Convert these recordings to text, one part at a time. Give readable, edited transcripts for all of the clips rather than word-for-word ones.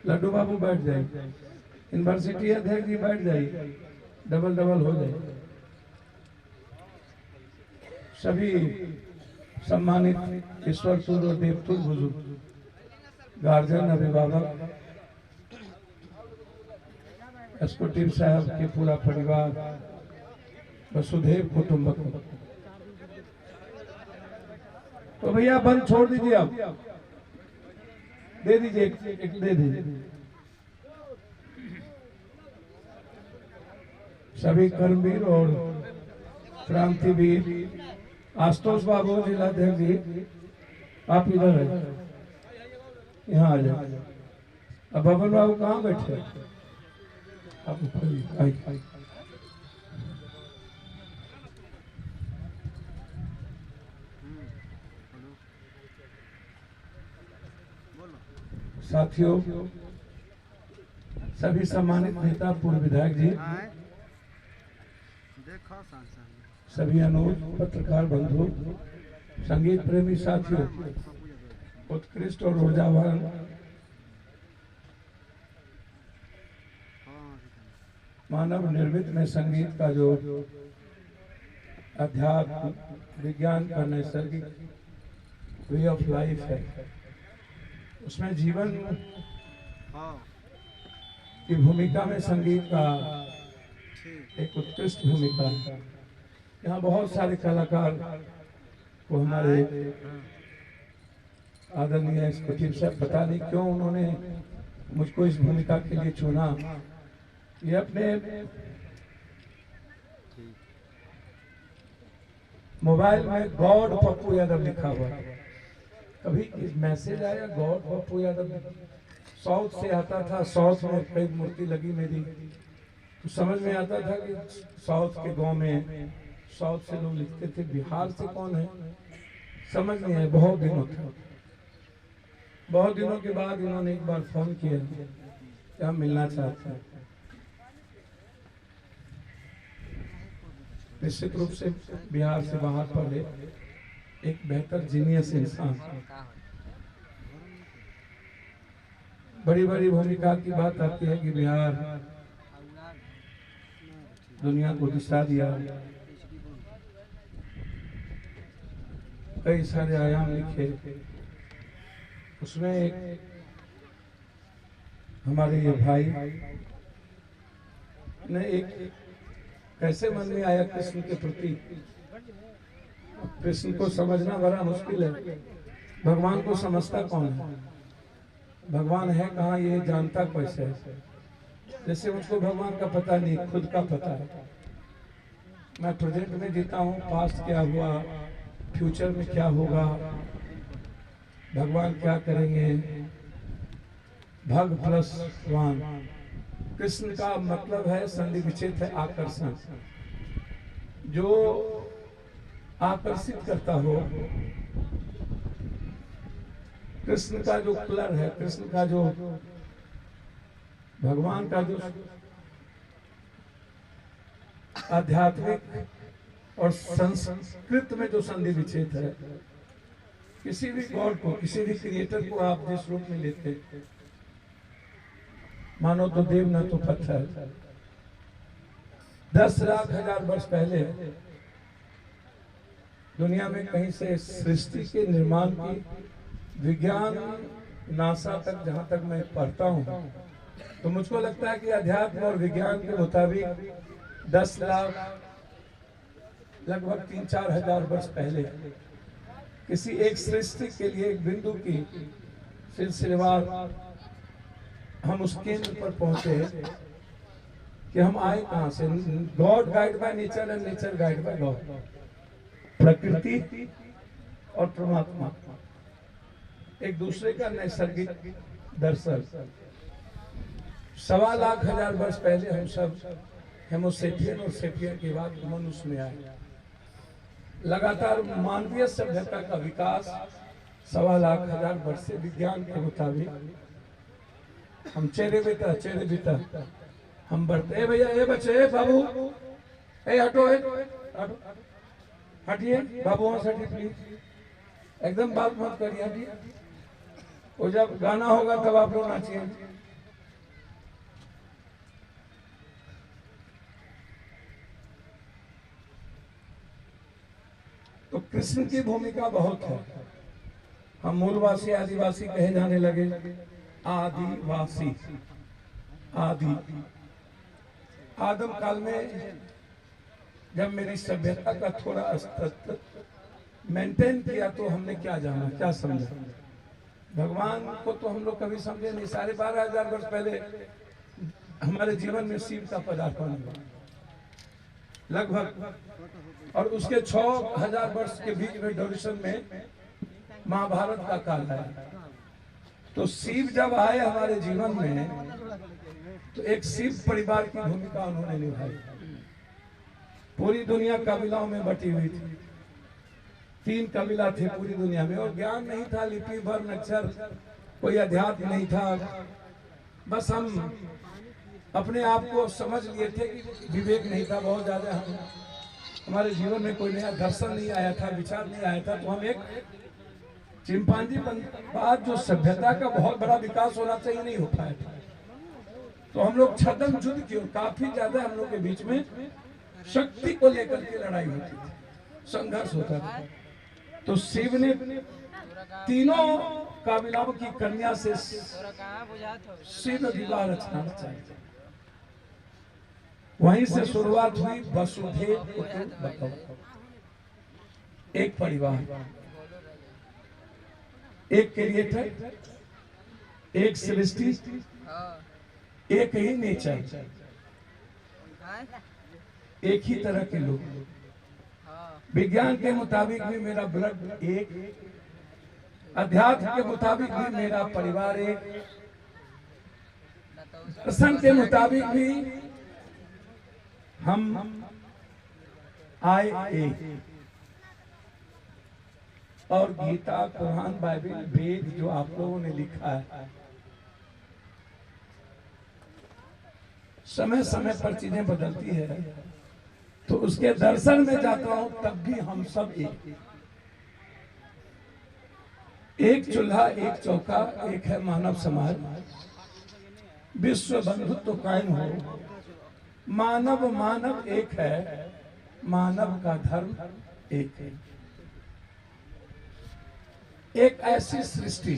लड्डू बाबू बैठ जाए, यूनिवर्सिटी अध्यक्ष जी बैठ जाइए, डबल डबल हो जाए। सभी सम्मानित ईश्वरपुर और देवपुर बुजुर्ग, गार्जियन, अभिभावक, एसकोटिव साहब के पूरा परिवार, वसुधैव कुटुंबकम। तो भैया बंद छोड़ दीजिए, आप दे दीजिए, एक दे दीजिए। सभी कर्मवीर और क्रांतिवीर, आशुतोष बाबू जिलाध्यक्ष जी, आप इधर है, यहाँ आ जाए। अब बबन बाबू कहाँ बैठे? आप ऊपर आइए। साथियों, सभी सम्मानित नेता, पूर्व विधायक जी, सभी अनूठ पत्रकार बंधु, संगीत प्रेमी साथियों, उत्कृष्ट और ऊर्जावान मानव निर्मित में संगीत का जो अध्यात्म विज्ञान का नैसर्गिक वे ऑफ लाइफ है, उसमें जीवन की भूमिका में संगीत का एक उत्कृष्ट भूमिका है। यहाँ बहुत सारे कलाकार को हमारे आदरणीय स्कूटी साहब, पता नहीं क्यों उन्होंने मुझको इस भूमिका के लिए चुना। ये अपने मोबाइल में गॉड पप्पू यादव लिखा हुआ, कभी मैसेज आया गॉड पप्पू यादव, साउथ से आता था, साउथ में कई मूर्ति लगी मेरी, तो समझ में आता था कि साउथ के गांव में साउथ से लोग लिखते थे, बिहार से कौन है समझ नहीं आया। बहुत दिनों के बाद इन्होंने एक बार फोन किया कि हम मिलना चाहते हैं। निश्चित रूप से बिहार से बाहर पढ़े एक बेहतर जीनियस इंसान, बड़ी बड़ी भूमिका की बात आती है कि बिहार दुनिया को दिशा दिया, कई सारे आयाम लिखे, उसमें एक हमारे ये भाई ने एक कैसे मन में आया कृष्ण के प्रति, कृष्ण को समझना बड़ा मुश्किल है। भगवान को समझता कौन है, भगवान है कहाँ ये जानता कैसे है। जैसे मुझको भगवान का पता नहीं, खुद का पता है। मैं प्रेजेंट में जीता हूँ, पास्ट क्या हुआ, फ्यूचर में क्या होगा, भगवान क्या करेंगे। भग प्लस वान, कृष्ण का मतलब है संधि विच्छेद है आकर्षण, जो आकर्षित करता हो। कृष्ण का जो कलर है, कृष्ण का जो भगवान का जो आध्यात्मिक और संस्कृत में जो संधि विच्छेद है, किसी भी गॉड को, किसी भी क्रिएटर को आप जिस रूप में लेते, मानो तो देव न तो पत्थर। 10 लाख हजार वर्ष पहले दुनिया में कहीं से सृष्टि के निर्माण की विज्ञान, नासा तक जहां तक मैं पढ़ता हूं, तो मुझको लगता है कि अध्यात्म और विज्ञान के मुताबिक 10 लाख लगभग 3-4 हजार वर्ष पहले किसी एक सृष्टि के लिए एक बिंदु की सिलसिलेवार हम उस केंद्र पर पहुंचे कि हम आए कहां से। God guide by nature and nature guide by God, प्रकृति और परमात्मा एक दूसरे का नैसर्गिक दर्शन। 1.25 लाख हजार वर्ष पहले हम सब हेमोसेपियन और सेपियन के बाद मनुष्य में आए। लगातार मानवीय सभ्यता का विकास 1.25 लाख हजार वर्ष से विज्ञान के मुताबिक हम चेहरे बेटा हम बढ़ते। भैया ए बच्चे, ए बाबू, ए हटो, हटिए बाबू, वहां से हटिए प्लीज, एकदम बात मत करिए, हटिए। और जब गाना होगा तब आप लोग नाचिए। तो कृष्ण की भूमिका बहुत है। हम मूलवासी आदिवासी कहे जाने लगे, आदिवासी, आदि। आदम काल में जब मेरी सभ्यता का थोड़ा अस्तित्व मेंटेन किया तो हमने क्या जाना, क्या समझा? भगवान को तो हम लोग कभी समझे नहीं। 12,500 वर्ष पहले हमारे जीवन में शिव का पदार्पण हुआ लगभग, और उसके 6,000 वर्ष के बीच में ड्यूरेशन में महाभारत का काल है। तो शिव जब आए हमारे जीवन में तो एक शिव परिवार की भूमिका उन्होंने निभाई। पूरी दुनिया कबीलाओं में बटी हुई थी, 3 कबीला थे पूरी दुनिया में, और ज्ञान नहीं था, लिपि वर्ण अक्षर, कोई अध्यात्म नहीं था। बस हम अपने आप को समझ लिए थे कि विवेक नहीं था बहुत ज्यादा। हमारे जीवन में कोई नया दर्शन नहीं आया था, विचार नहीं आया था, तो हम एक चिंपांजी बाद जो सभ्यता का बहुत बड़ा विकास होना चाहिए नहीं हो पाया था। तो हम लोग छदम युद्ध की, काफी ज्यादा हम लोग के बीच में शक्ति को लेकर के लड़ाई होती थी, संघर्ष होता था। तो शिव ने तीनों कबीलाओं की कन्या से शिव विवाह रचना चाहिए। वहीं से शुरुआत हुई वसुधैव कुटुंबकम, एक परिवार, एक क्रिएटर, एक सृष्टि, एक ही नेचर, एक ही तरह के लोग। विज्ञान के मुताबिक भी मेरा ब्लड एक, अध्यात्म के मुताबिक भी मेरा परिवार एक, दर्शन के मुताबिक भी हम आए एक। और गीता, कुरान, बाइबल, वेद जो आप लोगों ने लिखा है, समय समय पर चीजें बदलती है, तो उसके दर्शन में जाता हूं तब भी हम सब एक चूल्हा, एक चौका, एक है मानव समाज। विश्व बंधुत्व कायम हो, मानव मानव एक है, मानव का धर्म एक है। एक ऐसी सृष्टि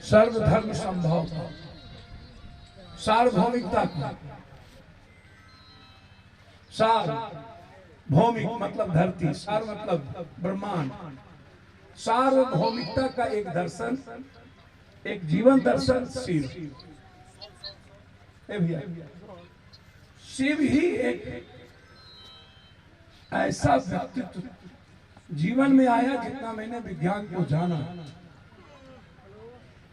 सर्वधर्म संभव, सार्वभौमिकता का, सार्वभौमिक मतलब धरती, सार मतलब ब्रह्मांड, सार्वभौमिकता का एक दर्शन, एक जीवन दर्शन शिव। शिव ही एक ऐसा व्यक्तित्व जीवन में आया जितना मैंने विज्ञान को जाना।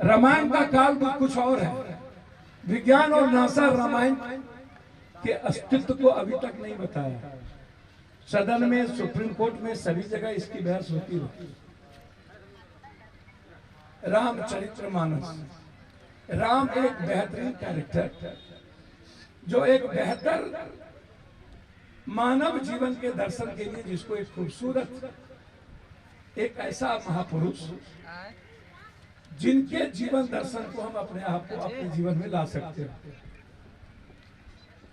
रामायण का काल भी कुछ और है। विज्ञान और नासा रामायण के अस्तित्व को अभी तक नहीं बताया। सदन में, सुप्रीम कोर्ट में, सभी जगह इसकी बहस होती रहती। रामचरितमानस, राम एक बेहतरीन कैरेक्टर, जो एक बेहतर मानव जीवन के दर्शन के लिए, जिसको एक खूबसूरत, एक ऐसा महापुरुष जिनके जीवन दर्शन को हम अपने आप को अपने जीवन में ला सकते हैं।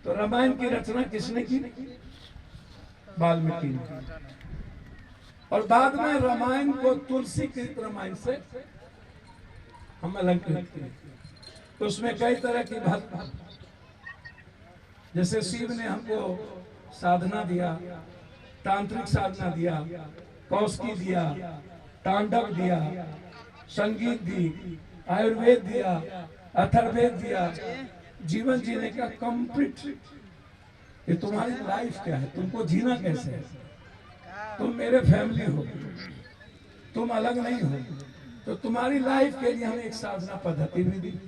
तो रामायण की रचना किसने की? वाल्मीकि ने। और बाद में रामायण को तुलसी कृत रामायण से हम अलंकृत किए। तो उसमें कई तरह की भाषा, जैसे शिव ने हमको साधना दिया, तांत्रिक साधना दिया, कौशकी दिया, तांडव दिया, संगीत दी, आयुर्वेद दिया, अथर्ववेद दिया, जीवन जीने का कंप्लीट। ये तुम्हारी लाइफ क्या है, तुमको जीना कैसे है? तुम मेरे फैमिली हो, तुम अलग नहीं हो, तो तुम्हारी लाइफ के लिए हमें एक साधना पद्धति भी दी।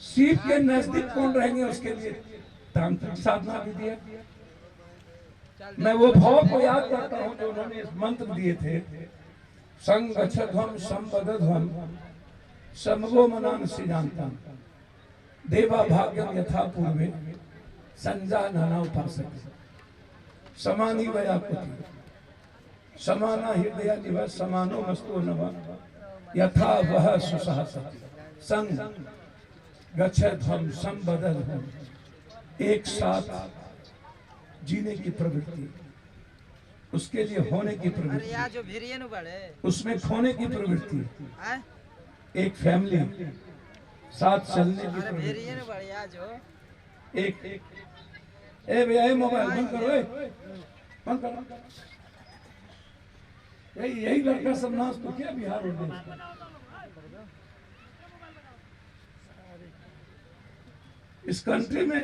शिव के नजदीक कौन रहेंगे उसके लिए तांत्रिक साधना भी दिया। मैं वो भाव को याद करता हूं जो उन्होंने मंत्र दिए थे, संगच्छध्वम संवदध्वम समगो मनांसि जानता देवा भाग्यम यथा पूर्वे संजानना उपासक समानी वयाकुति समाना हृदय निवास समानो मस्तो नवा यथा वह सुसाहस संग गच्छध्वम संवदध्वम, एक साथ जीने की प्रवृत्ति। उसके लिए होने की अरे प्रवृत्ति, यार जो भिरिये नु बड़े उसमें खोने की प्रवृत्ति, हैं? एक फैमिली साथ चलने की अरे प्रवृत्ति, भिरिये नु बड़े यार जो एक ए भैया ये मोबाइल बंद करो, बंद करो। यही लड़का सब नाच तो क्या बिहार और देश में। इस कंट्री में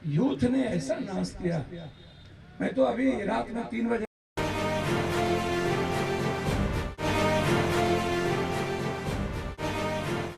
यूथ ने ऐसा नाच किया। मैं तो अभी रात में 3 बजे